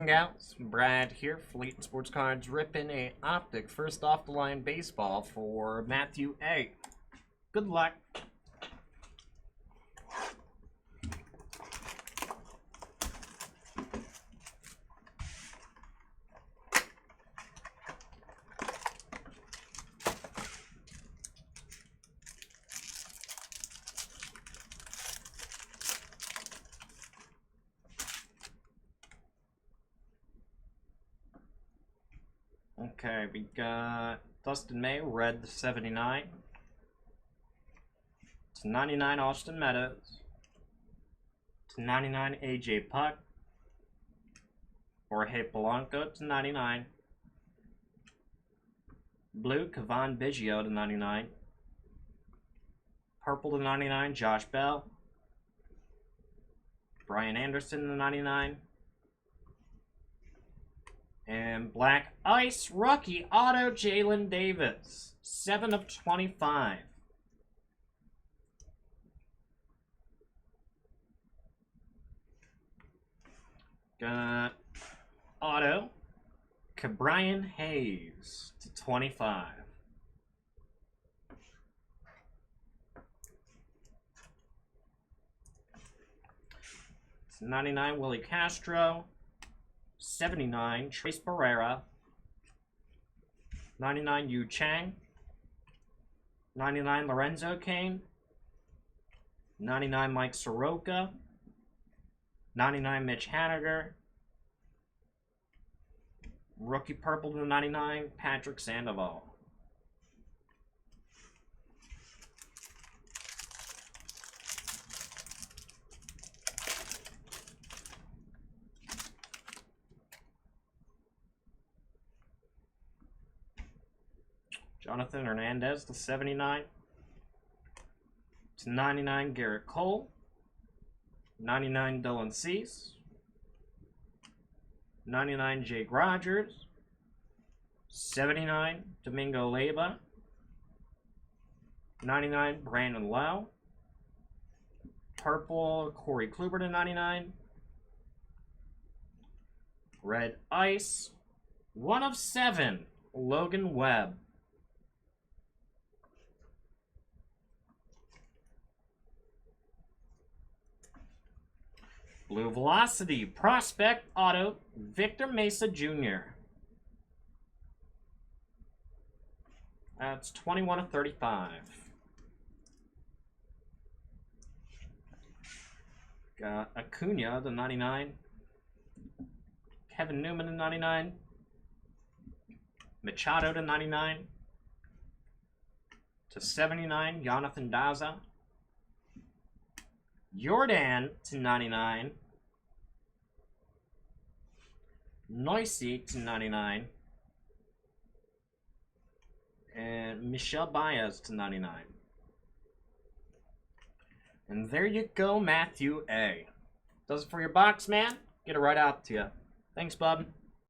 Gals, Brad here, LaytonSportsCards, ripping a Optic first off the line baseball for Matthew A. Good luck. Okay, we got Dustin May, red 79. To 99, Austin Meadows. To 99, AJ Puck. Jorge Polanco to 99. Blue, Cavan Biggio to 99. Purple to 99, Josh Bell. Brian Anderson to 99. And Black Ice rookie auto, Jalen Davis. 7 of 25. Got auto, Brian Hayes to 25. It's 99, Willie Castro. 79, Trace Barrera. 99, Yu Chang. 99, Lorenzo Cain. 99, Mike Soroka. 99, Mitch Haniger. Rookie purple to 99, Patrick Sandoval. Jonathan Hernandez to 79. To 99, Garrett Cole. 99, Dylan Cease. 99, Jake Rogers. 79, Domingo Leyba. 99, Brandon Lowe. Purple, Corey Kluber to 99. Red Ice. 1 of 7, Logan Webb. Blue Velocity, Prospect Auto, Victor Mesa Jr. That's 21 of 35. Got Acuna to 99. Kevin Newman to 99. Machado to 99. To 79, Jonathan Daza. Jordan to 99. Noisy to 99. And Michelle Baez to 99. And there you go, Matthew A. Does it for your box, man. Get it right out to you. Thanks, bub.